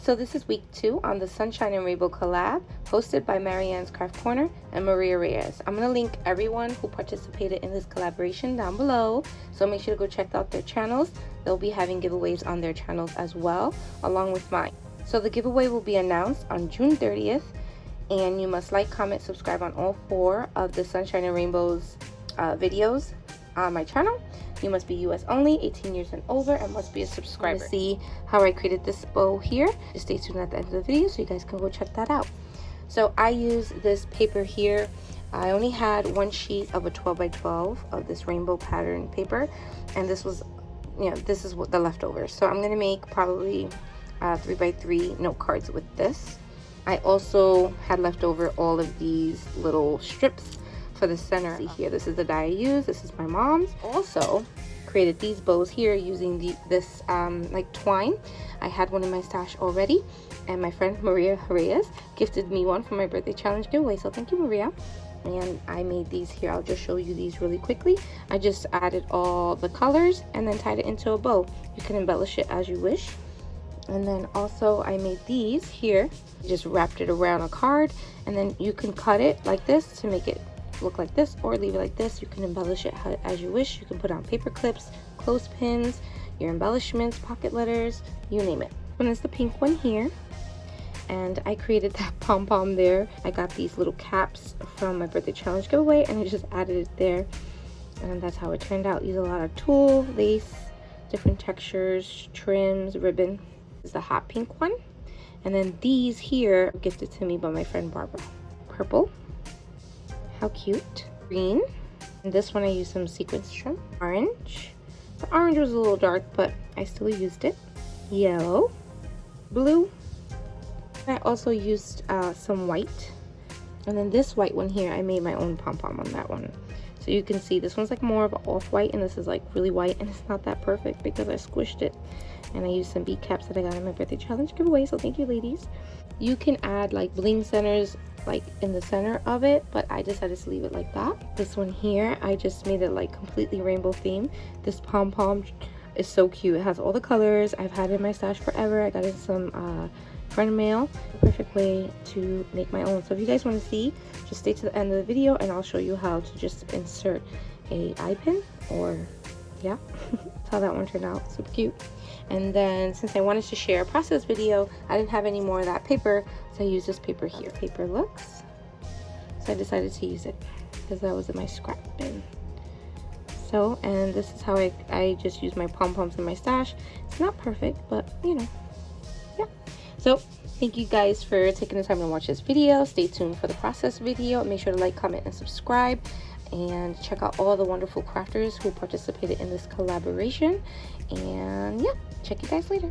So this is week 2 on the Sunshine and Rainbow collab, hosted by Mariann's Craft Corner and Maria Reyes. I'm going to link everyone who participated in this collaboration down below, so make sure to go check out their channels. They'll be having giveaways on their channels as well, along with mine. So the giveaway will be announced on June 30th, and you must like, comment, subscribe on all 4 of the Sunshine and Rainbows videos on my channel. You must be US only, 18 years and over, and must be a subscriber. To see how I created this bow here, just stay tuned at the end of the video so you guys can go check that out. So I use this paper here. I only had 1 sheet of a 12 by 12 of this rainbow pattern paper, and this was, this is what the leftovers. So I'm gonna make probably 3 by 3 note cards with this. I also had left over all of these little strips for the center. See here, this is the dye I use. This is my mom's. Also created these bows here using this like twine. I had one in my stash already, and my friend Maria Reyes gifted me one for my birthday challenge giveaway, so thank you, Maria. And I made these here. I'll just show you these really quickly. I just added all the colors and then tied it into a bow. You can embellish it as you wish. And then also I made these here. Just wrapped it around a card, and then you can cut it like this to make it look like this, or leave it like this. You can embellish it as you wish. You can put on paper clips, clothespins, your embellishments, pocket letters, you name it. One is the pink one here, and I created that pom-pom there. I got these little caps from my birthday challenge giveaway, and I just added it there, and that's how it turned out. Use a lot of tulle, lace, different textures, trims, ribbon. This is the hot pink one, and then these here gifted to me by my friend Barbara. Purple, how cute. Green, and this one I used some sequins trim. Orange, the orange was a little dark, but I still used it. Yellow, blue, I also used some white, and then this white one here, I made my own pom-pom on that one. So you can see this one's like more of an off-white, and this is like really white, and it's not that perfect because I squished it. And I used some bead caps that I got in my birthday challenge giveaway, so thank you, ladies. You can add like bling centers like in the center of it, but I decided to leave it like that. This one here, I just made it like completely rainbow theme. This pom-pom is so cute. It has all the colors. I've had it in my stash forever. I got it in some friend mail. The perfect way to make my own. So if you guys want to see, just stay to the end of the video, and I'll show you how to just insert a eye pin, or yeah. That's how that one turned out. Super cute. And then since I wanted to share a process video, I didn't have any more of that paper, so I used this paper here. Paper looks. So I decided to use it because that was in my scrap bin. So, and this is how I just use my pom-poms in my stash. It's not perfect, but yeah. So thank you guys for taking the time to watch this video. Stay tuned for the process video. Make sure to like, comment, and subscribe. And check out all the wonderful crafters who participated in this collaboration. And yeah, check you guys later.